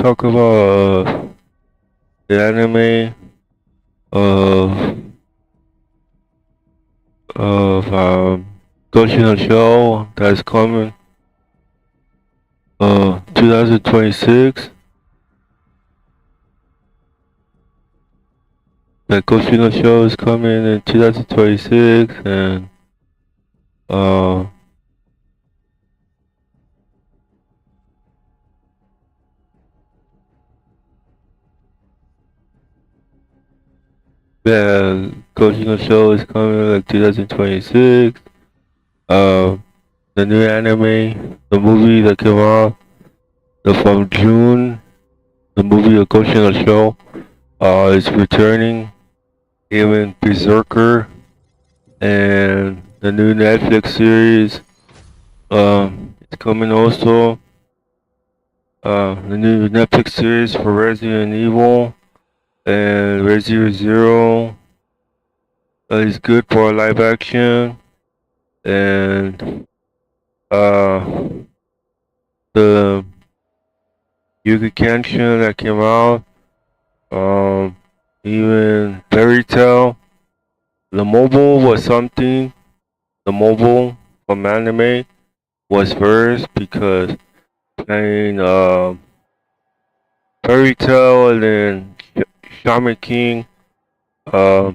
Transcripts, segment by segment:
talk about the anime of of Ghost in the Shell that's coming 2026. That Ghost in the Shell is coming in 2026, and uh yeah, Ghost in the Shell is coming like 2026. The new anime, the movie that came out from June, the movie of Ghost in the Shell is returning. Even Berserker and the new Netflix series it's coming also. The new Netflix series for Resident Evil and Resident Zero is good for live action, and the Yugi Kenshin that came out, even Fairy Tail. The mobile was something. The mobile from anime was first because playing Fairy Tail and then Shaman King. I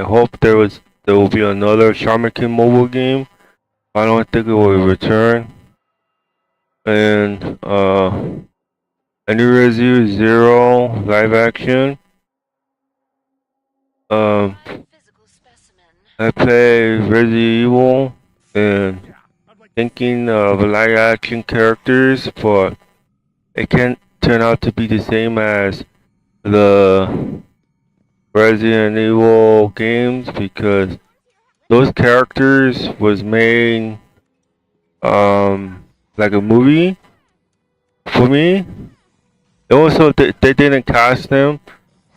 hope there will be another Shaman King mobile game. I don't think it will return. And a new Resident Zero live action. I play Resident Evil and thinking of live action characters, but it can't turn out to be the same as the Resident Evil games because those characters was made like a movie for me. Also, they didn't cast them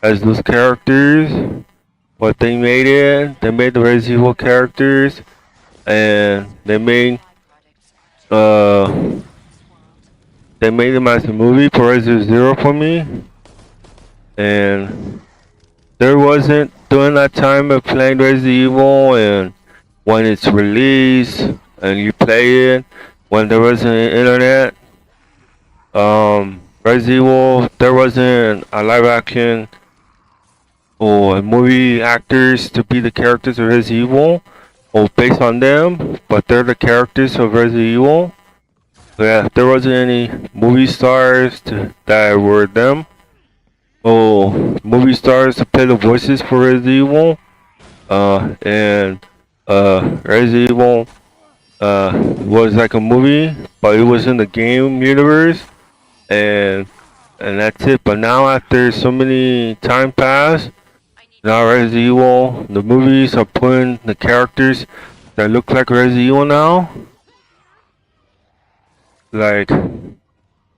as those characters, but they made it. They made the Resident Evil characters, and they made them as a movie for Resident Zero for me. And there wasn't during that time of playing Resident Evil and when it's released and you play it when there wasn't internet. Resident Evil, there wasn't a live action or movie actors to be the characters of Resident Evil or based on them, but they're the characters of Resident Evil. Yeah, there wasn't any movie stars that were them. Oh, movie stars to play the voices for Resident Evil. And Resident Evil was like a movie, but it was in the game universe, and that's it. But now after so many time pass, now Resident Evil, the movies are putting the characters that look like Resident Evil now. Like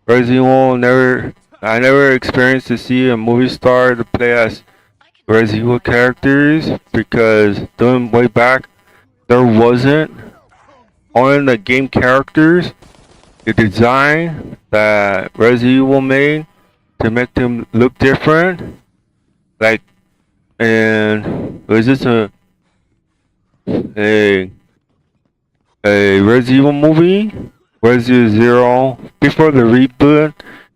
Resident Evil I never experienced to see a movie star to play as Resident Evil characters because doing way back there wasn't on the game characters the design that Resident Evil made to make them look different. Like, and was this a Resident Evil movie? Resident Zero before the reboot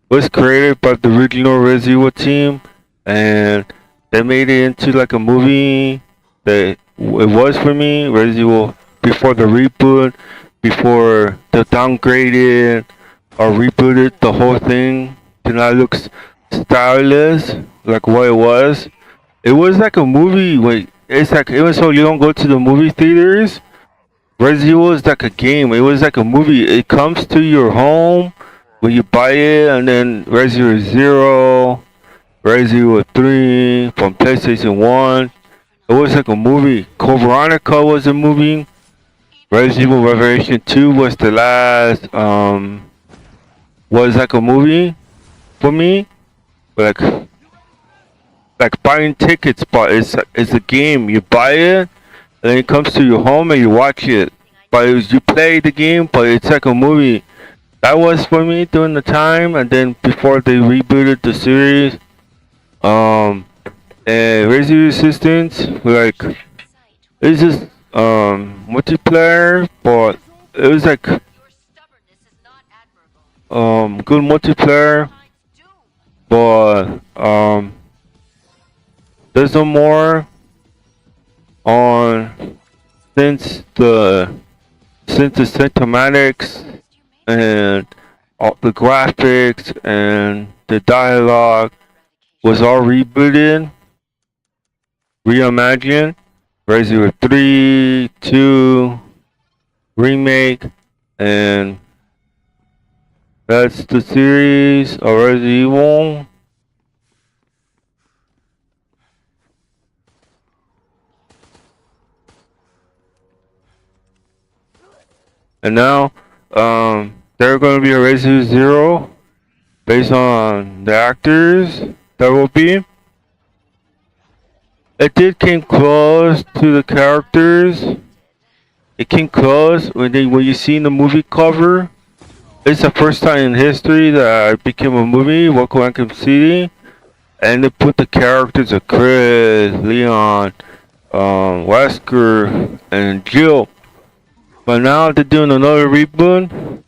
was created by the original Resident Evil team, and they made it into like a movie that it was for me. Resident Evil before the reboot, before they downgraded or rebooted the whole thing to not look stylish like what it was. It was like a movie. Wait, it's like even so you don't go to the movie theaters. Resident Evil is like a game. It was like a movie. It comes to your home when you buy it, and then Resident Evil Zero, Resident Evil 3 from PlayStation 1. It was like a movie. Code Veronica was a movie. Resident Evil Revelation 2 was the last, was like a movie for me. Like buying tickets, but it's a game. You buy it, and then it comes to your home and you watch it. But you play the game, but it's like a movie. That was for me during the time, and then before they rebooted the series, and Resident Resistance, like it's just multiplayer, but it was like good multiplayer, but there's no more on since the cinematics and all the graphics and the dialogue was all rebooted, reimagined. Resident Evil 3, 2, remake, and that's the series of Resident Evil. And now, there are going to be a Resident Evil 0 based on the actors that will be. It did came close to the characters. It came close when you see in the movie cover. It's the first time in history that it became a movie, Welcome Raccoon City, and they put the characters of Chris, Leon, Wesker, and Jill. But now they're doing another reboot,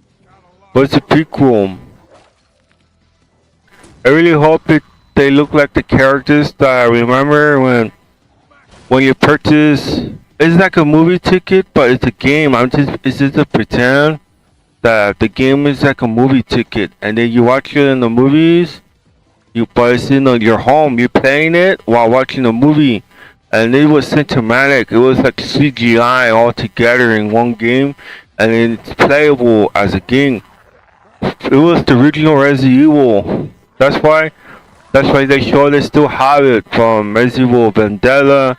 but it's a prequel. I really hope they look like the characters that I remember when you purchase. It's like a movie ticket, but it's a game. It's just a pretend that the game is like a movie ticket, and then you watch it in the movies. But it's in your home. You're playing it while watching the movie, and it was cinematic. It was like CGI all together in one game, and it's playable as a game. It was the original Resident Evil. That's why they show they still have it from Resident Evil Vendetta,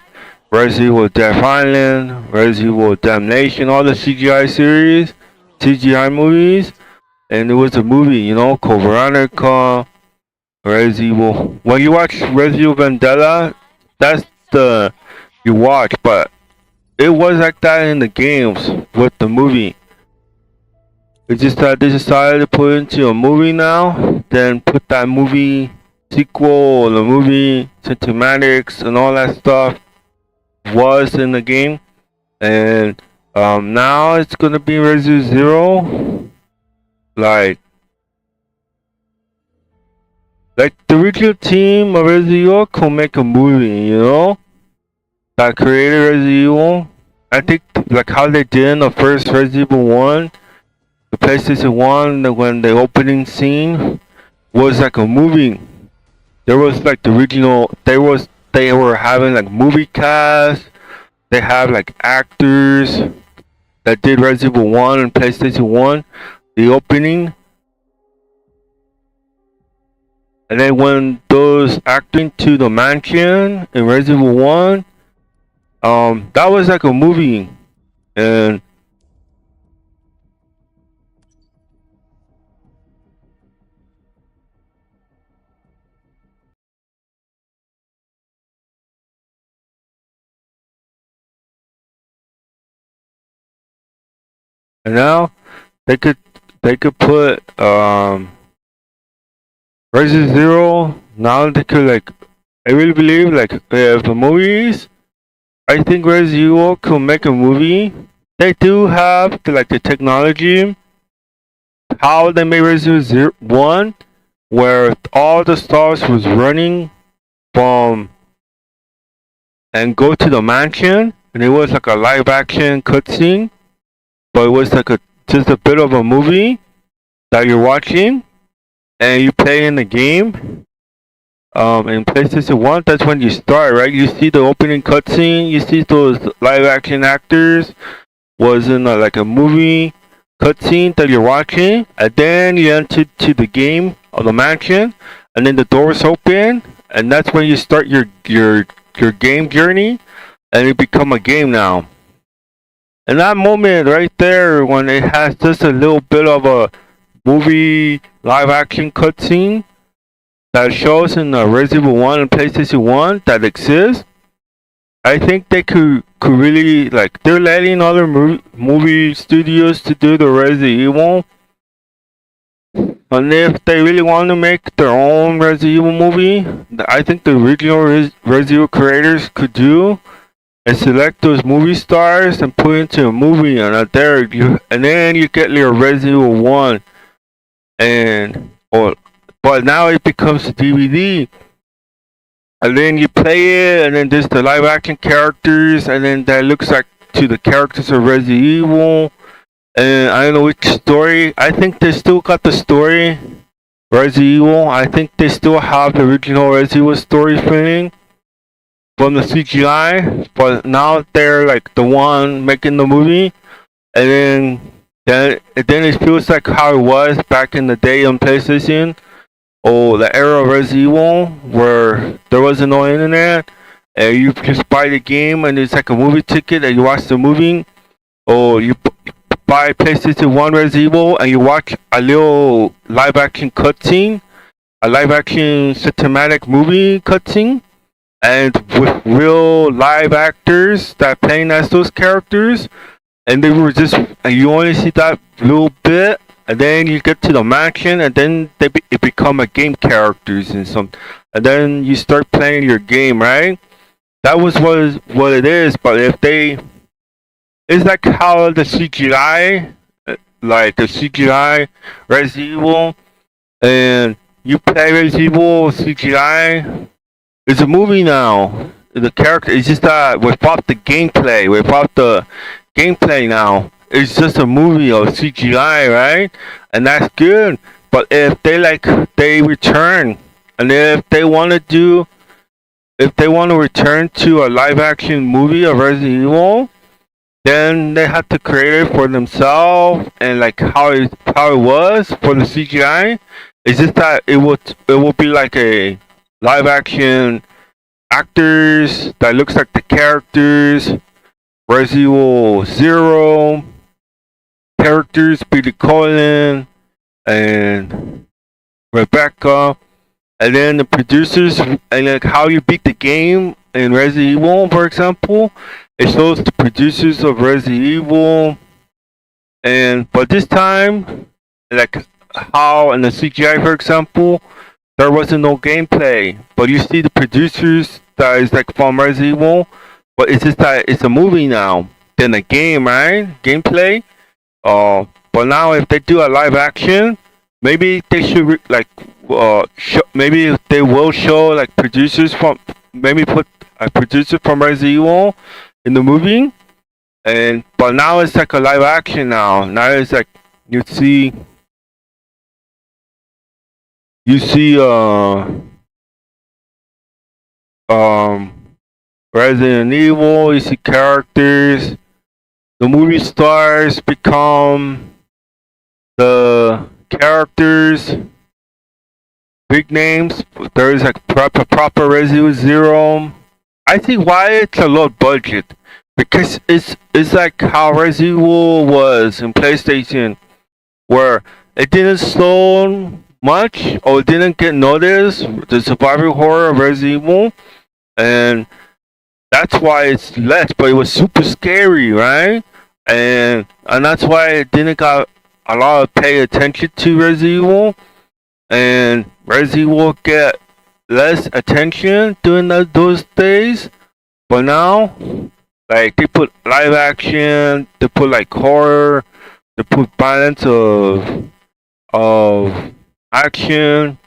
Resident Evil Death Island, Resident Evil Damnation, all the CGI series, CGI movies, and it was a movie, Code Veronica, Resident Evil. When you watch Resident Evil Vendetta, that's the you watch, but it was like that in the games with the movie. It's just that they decided to put it into a movie now, then put that movie sequel, the movie cinematics and all that stuff was in the game, and now it's gonna be Resident Zero, like the original team of Resident Evil could make a movie, that created Resident Evil. I think like how they did in the first Resident Evil 1, the PlayStation 1, when the opening scene was like a movie. There was like the original. They were having like movie cast. They have like actors that did Resident Evil 1 and PlayStation 1, the opening. And then when those acting to the mansion in Resident Evil 1, that was like a movie. And now they could put Resident Zero. Now they could like, I really believe like if the movies, I think Resident Evil could make a movie. They do have the technology. How they made Resident Evil 1, where all the stars was running from and go to the mansion, and it was like a live action cutscene, but it was like just a bit of a movie that you're watching, and you play in the game. In PlayStation 1, that's when you start, right? You see the opening cutscene, you see those live action actors was in like a movie cutscene that you're watching, and then you enter to the game of the mansion, and then the doors open, and that's when you start your game journey, and it become a game now. And that moment right there, when it has just a little bit of a movie live action cutscene that shows in the Resident Evil 1 and PlayStation 1 that exists, I think they could really, like, they're letting other movie studios to do the Resident Evil, And if they really want to make their own Resident Evil movie, I think the original Resident Evil creators could do is select those movie stars and put into a movie, and and then you get your Resident Evil 1, but now it becomes a DVD, and then you play it, and then there's the live action characters, and then that looks like to the characters of Resident Evil. And I don't know which story. I think they still got the story Resident Evil. I think they still have the original Resident Evil story feeling from the CGI, but now they're like the one making the movie, and then it feels like how it was back in the day on PlayStation, or the era of Resident Evil, where there wasn't no internet, and you just buy the game, and it's like a movie ticket, and you watch the movie, or you buy PlayStation 1 Resident Evil, and you watch a little live action cutscene, a live action cinematic movie cutscene, and with real live actors that playing as those characters, and they were just, and you only see that little bit, and then you get to the mansion, and then it become a game characters and then you start playing your game, right? That was what it is. But if they, it's like how the CGI, like the CGI Resident Evil, and you play Resident Evil CGI. It's a movie now. The character, it's just that without the gameplay, now, it's just a movie of CGI, right? And that's good. But if they return, and if they want to return to a live action movie of Resident Evil, then they have to create it for themselves, and like how it was for the CGI. It's just that it will be like a live action actors that looks like the characters, Resident Evil 0 characters, Billy Colin and Rebecca, and then the producers, and like how you beat the game in Resident Evil, for example, it shows the producers of Resident Evil, but this time, like how in the CGI, for example, there wasn't no gameplay, but you see the producers that is like from Resident Evil, but it's just that it's a movie now than a game, right? Gameplay. But now if they do a live action, maybe they should maybe they will show like producers from, maybe put a producer from Resident Evil in the movie, but now it's like a live action now. Now it's like you see Resident Evil, you see characters, the movie stars become the characters, big names. There is like proper Resident Evil 0. I think why it's a low budget, because it's like how Resident Evil was in PlayStation, where it didn't slow much or didn't get noticed, the survival horror of Resident Evil, and that's why it's less, but it was super scary, right? And that's why it didn't got a lot of pay attention to Resident Evil, and Resident Evil get less attention during those days. But now, like, they put live action, they put like horror, they put balance of action,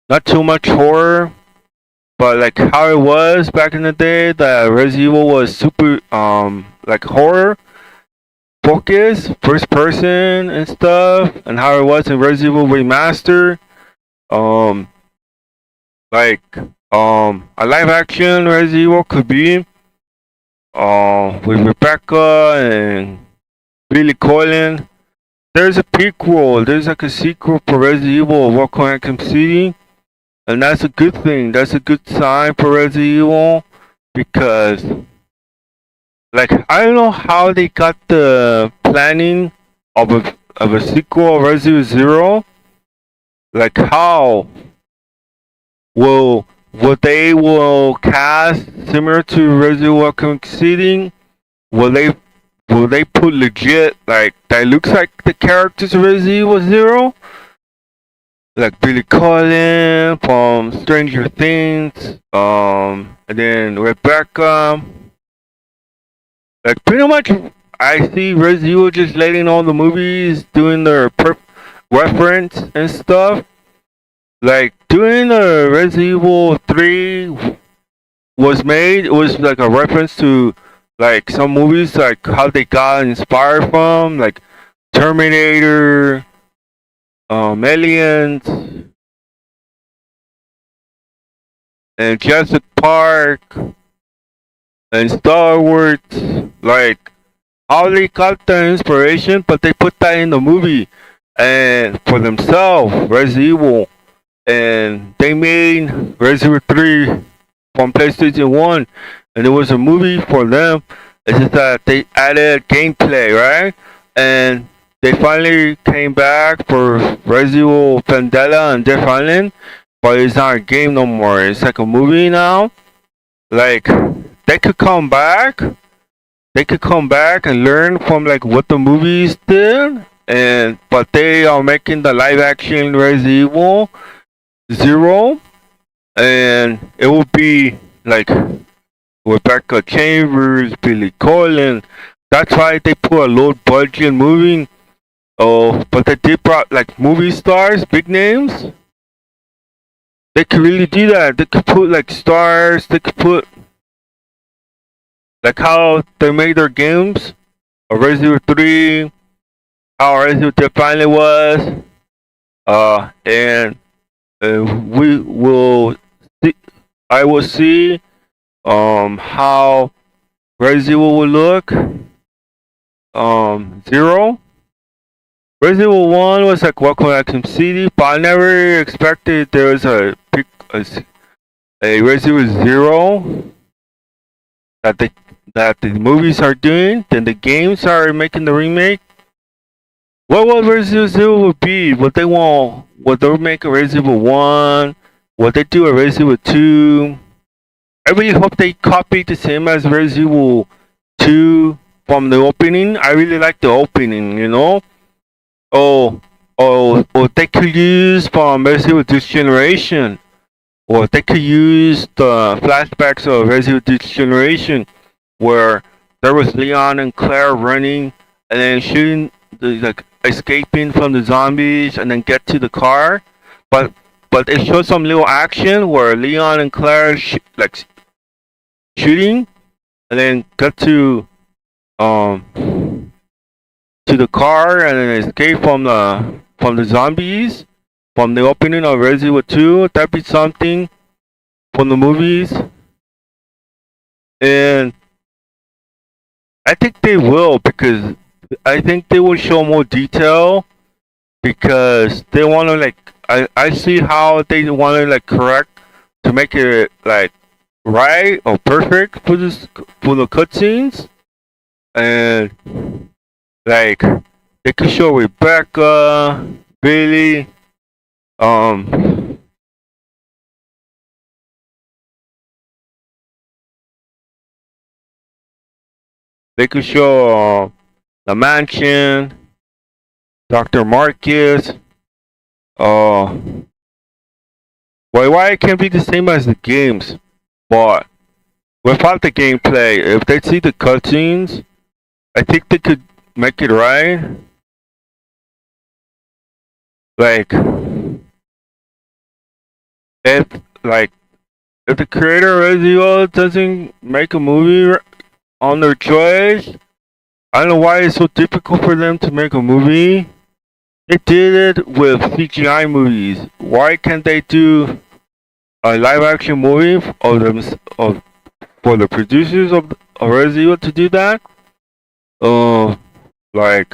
not too much horror, but like how it was back in the day, that Resident Evil was super like horror focus, first person and stuff, and how it was in Resident Evil Remaster. A live action Resident Evil could be with Rebecca and Billy Colin. There's a prequel, there's like a sequel for Resident Evil Welcome Raccoon City, and that's a good thing. That's a good sign for Resident Evil, because like I don't know how they got the planning of a sequel of Resident Evil 0. Like how will they cast similar to Resident Evil Welcome City? Will they put legit, like, that looks like the characters of Resident Evil 0? like Billy Cullen from Stranger Things, and then Rebecca. Like pretty much, I see Resident Evil just letting all the movies doing their reference and stuff. Like doing the Resident Evil 3 was made. It was like a reference to like some movies, like how they got inspired from, like Terminator, Aliens, and Jurassic Park, and Star Wars. Like how they got the inspiration, but they put that in the movie and for themselves, Resident Evil, and they made Resident Evil 3 from PlayStation 1, and it was a movie for them. It's just that they added gameplay, right? And they finally came back for Resident Evil Vendetta and Death Island, but it's not a game no more. It's like a movie now. Like they could come back. They could come back and learn from like what the movies did, and but they are making the live action Resident Evil Zero, and it will be like Rebecca Chambers, Billy Cullen. That's why they put a low budget movie. Oh, but they did brought like movie stars, big names. They could really do that. They could put like stars. They could put like how they made their games. Resident Evil 3, how Resident Evil finally was. And we will see. I will see how Resident Evil will look. Zero. Resident Evil 1 was like Welcome to Arkham City, but I never expected there was a Resident Evil 0 that the movies are doing, then the games are making the remake. What will Resident Evil 0 will be? What they want? What they'll make a Resident Evil 1? What they do a Resident Evil 2? I really hope they copy the same as Resident Evil 2 from the opening. I really like the opening, you know? Oh, they could use from Resident Evil this generation. Or they could use the flashbacks of Resident Evil this generation, where there was Leon and Claire running and then shooting, like escaping from the zombies, and then get to the car. But it shows some little action where Leon and Claire like shooting, and then get to the car and then escape from the zombies from the opening of Resident Evil 2. That'd be something from the movies. And I think they will, because I think they will show more detail, because they want to like I see how they want to like correct to make it like right or perfect for the cutscenes. And like they could show Rebecca, Billy, they could show the mansion, Dr. Marcus. Why it can't be the same as the games, but without the gameplay, if they see the cutscenes, I think they could make it right. Like if like if the creator of Resident Evil doesn't make a movie on their choice, I don't know why it's so difficult for them to make a movie. They did it with CGI movies. Why can't they do a live action movie of them for the producers of Resident Evil to do that? Like